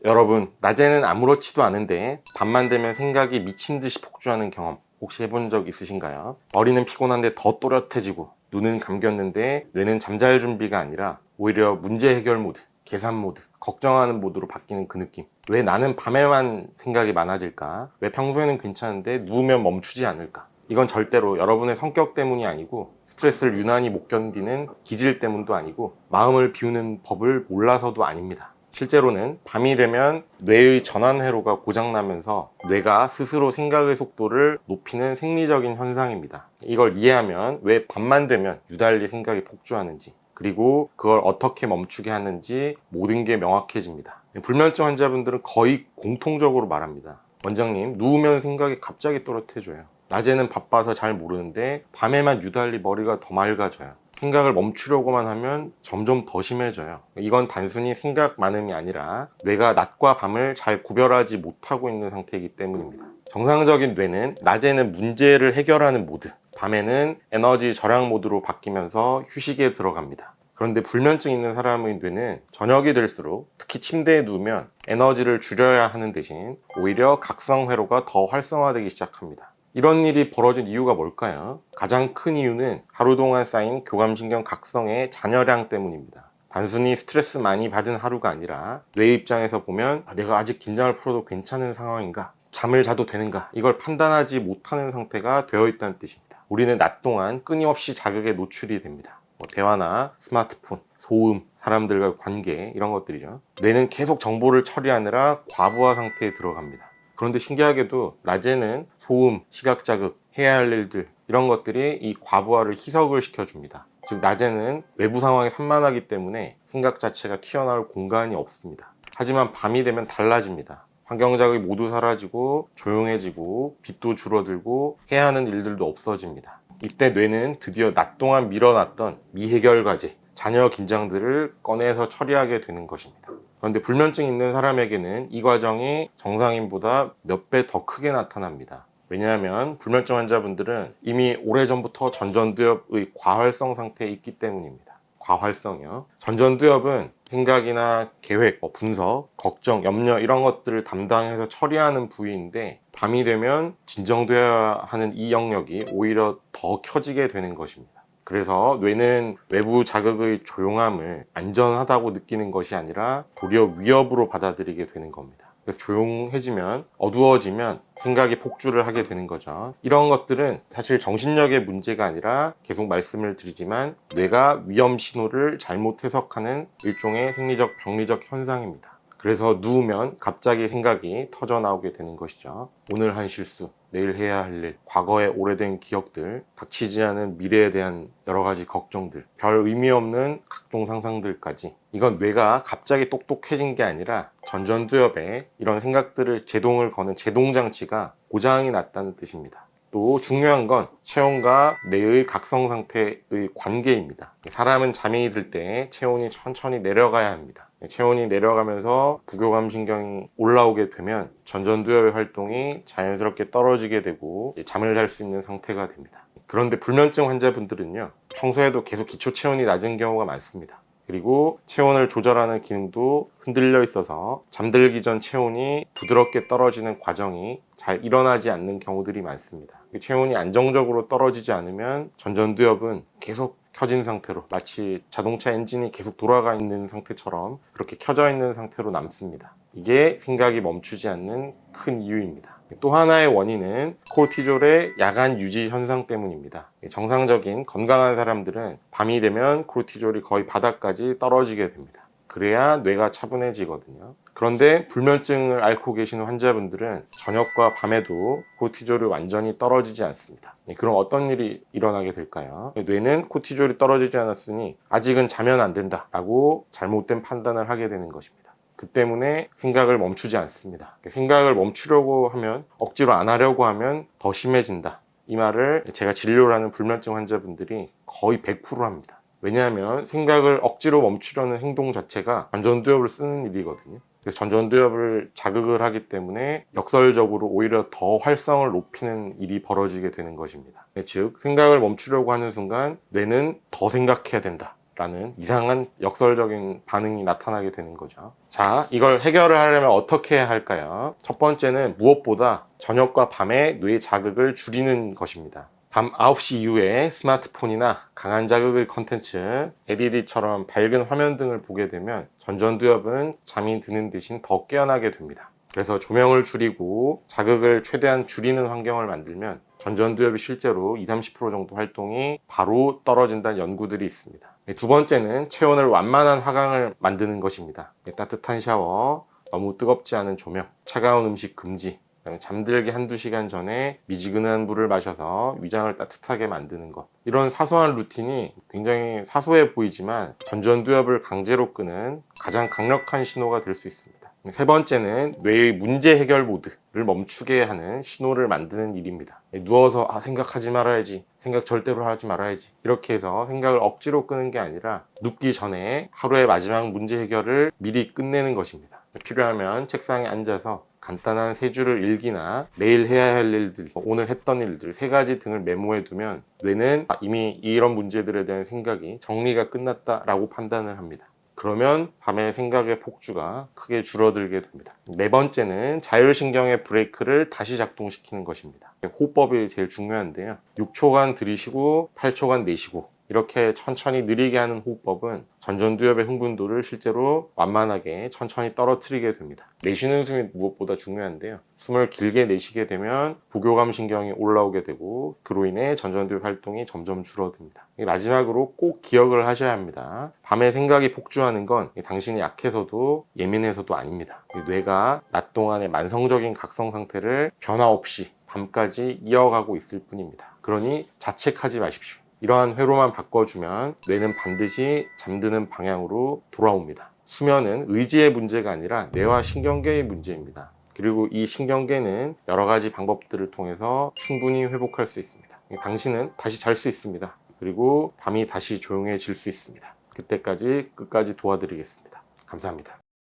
여러분, 낮에는 아무렇지도 않은데 밤만 되면 생각이 미친 듯이 폭주하는 경험 혹시 해본 적 있으신가요? 머리는 피곤한데 더 또렷해지고 눈은 감겼는데 뇌는 잠잘 준비가 아니라 오히려 문제 해결 모드, 계산 모드, 걱정하는 모드로 바뀌는 그 느낌. 왜 나는 밤에만 생각이 많아질까? 왜 평소에는 괜찮은데 누우면 멈추지 않을까? 이건 절대로 여러분의 성격 때문이 아니고 스트레스를 유난히 못 견디는 기질 때문도 아니고 마음을 비우는 법을 몰라서도 아닙니다. 실제로는 밤이 되면 뇌의 전환 회로가 고장나면서 뇌가 스스로 생각의 속도를 높이는 생리적인 현상입니다. 이걸 이해하면 왜 밤만 되면 유달리 생각이 폭주하는지, 그리고 그걸 어떻게 멈추게 하는지 모든 게 명확해집니다. 불면증 환자분들은 거의 공통적으로 말합니다. 원장님, 누우면 생각이 갑자기 또렷해져요. 낮에는 바빠서 잘 모르는데 밤에만 유달리 머리가 더 맑아져요. 생각을 멈추려고만 하면 점점 더 심해져요. 이건 단순히 생각 많음이 아니라 뇌가 낮과 밤을 잘 구별하지 못하고 있는 상태이기 때문입니다. 정상적인 뇌는 낮에는 문제를 해결하는 모드, 밤에는 에너지 절약 모드로 바뀌면서 휴식에 들어갑니다. 그런데 불면증 있는 사람의 뇌는 저녁이 될수록, 특히 침대에 누우면 에너지를 줄여야 하는 대신 오히려 각성 회로가 더 활성화되기 시작합니다. 이런 일이 벌어진 이유가 뭘까요? 가장 큰 이유는 하루 동안 쌓인 교감신경 각성의 잔여량 때문입니다. 단순히 스트레스 많이 받은 하루가 아니라 뇌 입장에서 보면 내가 아직 긴장을 풀어도 괜찮은 상황인가? 잠을 자도 되는가? 이걸 판단하지 못하는 상태가 되어 있다는 뜻입니다. 우리는 낮 동안 끊임없이 자극에 노출이 됩니다. 대화나 스마트폰, 소음, 사람들과 관계, 이런 것들이죠. 뇌는 계속 정보를 처리하느라 과부하 상태에 들어갑니다. 그런데 신기하게도 낮에는 소음, 시각 자극, 해야 할 일들, 이런 것들이 이 과부하를 희석을 시켜줍니다. 즉 낮에는 외부 상황이 산만하기 때문에 생각 자체가 튀어나올 공간이 없습니다. 하지만 밤이 되면 달라집니다. 환경 자극이 모두 사라지고 조용해지고 빛도 줄어들고 해야 하는 일들도 없어집니다. 이때 뇌는 드디어 낮 동안 밀어놨던 미해결 과제, 자녀 긴장들을 꺼내서 처리하게 되는 것입니다. 그런데 불면증 있는 사람에게는 이 과정이 정상인보다 몇 배 더 크게 나타납니다. 왜냐하면 불면증 환자분들은 이미 오래전부터 전전두엽의 과활성 상태에 있기 때문입니다. 과활성이요. 전전두엽은 생각이나 계획, 분석, 걱정, 염려, 이런 것들을 담당해서 처리하는 부위인데 밤이 되면 진정되어야 하는 이 영역이 오히려 더 켜지게 되는 것입니다. 그래서 뇌는 외부 자극의 조용함을 안전하다고 느끼는 것이 아니라 도리어 위협으로 받아들이게 되는 겁니다. 그래서 조용해지면, 어두워지면 생각이 폭주를 하게 되는 거죠. 이런 것들은 사실 정신력의 문제가 아니라, 계속 말씀을 드리지만, 뇌가 위험 신호를 잘못 해석하는 일종의 생리적 병리적 현상입니다. 그래서 누우면 갑자기 생각이 터져 나오게 되는 것이죠. 오늘 한 실수, 내일 해야 할 일, 과거의 오래된 기억들, 닥치지 않은 미래에 대한 여러 가지 걱정들, 별 의미 없는 각종 상상들까지, 이건 뇌가 갑자기 똑똑해진 게 아니라 전전두엽에 이런 생각들을 제동을 거는 제동장치가 고장이 났다는 뜻입니다. 또 중요한 건 체온과 뇌의 각성 상태의 관계입니다. 사람은 잠이 들 때 체온이 천천히 내려가야 합니다. 체온이 내려가면서 부교감신경이 올라오게 되면 전전두엽의 활동이 자연스럽게 떨어지게 되고 잠을 잘 수 있는 상태가 됩니다. 그런데 불면증 환자분들은요, 평소에도 계속 기초 체온이 낮은 경우가 많습니다. 그리고 체온을 조절하는 기능도 흔들려 있어서 잠들기 전 체온이 부드럽게 떨어지는 과정이 잘 일어나지 않는 경우들이 많습니다. 체온이 안정적으로 떨어지지 않으면 전전두엽은 계속 켜진 상태로, 마치 자동차 엔진이 계속 돌아가 있는 상태처럼 그렇게 켜져 있는 상태로 남습니다. 이게 생각이 멈추지 않는 큰 이유입니다. 또 하나의 원인은 코르티졸의 야간 유지 현상 때문입니다. 정상적인 건강한 사람들은 밤이 되면 코르티졸이 거의 바닥까지 떨어지게 됩니다. 그래야 뇌가 차분해지거든요. 그런데 불면증을 앓고 계시는 환자분들은 저녁과 밤에도 코르티졸이 완전히 떨어지지 않습니다. 그럼 어떤 일이 일어나게 될까요? 뇌는 코르티졸이 떨어지지 않았으니 아직은 자면 안 된다 라고 잘못된 판단을 하게 되는 것입니다. 그 때문에 생각을 멈추지 않습니다. 생각을 멈추려고 하면, 억지로 안 하려고 하면 더 심해진다. 이 말을 제가 진료를 하는 불면증 환자분들이 거의 100% 합니다. 왜냐하면 생각을 억지로 멈추려는 행동 자체가 전전두엽을 쓰는 일이거든요. 그래서 전전두엽을 자극을 하기 때문에 역설적으로 오히려 더 활성을 높이는 일이 벌어지게 되는 것입니다. 즉 생각을 멈추려고 하는 순간 뇌는 더 생각해야 된다, 라는 이상한 역설적인 반응이 나타나게 되는 거죠. 자, 이걸 해결을 하려면 어떻게 해야 할까요? 첫 번째는 무엇보다 저녁과 밤에 뇌 자극을 줄이는 것입니다. 밤 9시 이후에 스마트폰이나 강한 자극의 컨텐츠, LED처럼 밝은 화면 등을 보게 되면 전전두엽은 잠이 드는 대신 더 깨어나게 됩니다. 그래서 조명을 줄이고 자극을 최대한 줄이는 환경을 만들면 전전두엽이 실제로 20-30% 정도 활동이 바로 떨어진다는 연구들이 있습니다. 두 번째는 체온을 완만한 화강을 만드는 것입니다. 따뜻한 샤워, 너무 뜨겁지 않은 조명, 차가운 음식 금지, 잠들기 1-2시간 전에 미지근한 물을 마셔서 위장을 따뜻하게 만드는 것. 이런 사소한 루틴이 굉장히 사소해 보이지만 전전두엽을 강제로 끄는 가장 강력한 신호가 될 수 있습니다. 세 번째는 뇌의 문제 해결 모드를 멈추게 하는 신호를 만드는 일입니다. 누워서 생각하지 말아야지, 생각 절대로 하지 말아야지, 이렇게 해서 생각을 억지로 끄는 게 아니라 눕기 전에 하루의 마지막 문제 해결을 미리 끝내는 것입니다. 필요하면 책상에 앉아서 간단한 3줄을 일기나 내일 해야 할 일들, 오늘 했던 일들 3가지 등을 메모해 두면 뇌는 이미 이런 문제들에 대한 생각이 정리가 끝났다라고 판단을 합니다. 그러면 밤에 생각의 폭주가 크게 줄어들게 됩니다. 네 번째는 자율신경의 브레이크를 다시 작동시키는 것입니다. 호흡법이 제일 중요한데요. 6초간 들이쉬고 8초간 내쉬고 이렇게 천천히 느리게 하는 호흡법은 전전두엽의 흥분도를 실제로 완만하게 천천히 떨어뜨리게 됩니다. 내쉬는 숨이 무엇보다 중요한데요. 숨을 길게 내쉬게 되면 부교감 신경이 올라오게 되고 그로 인해 전전두엽 활동이 점점 줄어듭니다. 마지막으로 꼭 기억을 하셔야 합니다. 밤에 생각이 폭주하는 건 당신이 약해서도 예민해서도 아닙니다. 뇌가 낮 동안의 만성적인 각성 상태를 변화 없이 밤까지 이어가고 있을 뿐입니다. 그러니 자책하지 마십시오. 이러한 회로만 바꿔주면 뇌는 반드시 잠드는 방향으로 돌아옵니다. 수면은 의지의 문제가 아니라 뇌와 신경계의 문제입니다. 그리고 이 신경계는 여러 가지 방법들을 통해서 충분히 회복할 수 있습니다. 당신은 다시 잘 수 있습니다. 그리고 밤이 다시 조용해질 수 있습니다. 그때까지 끝까지 도와드리겠습니다. 감사합니다.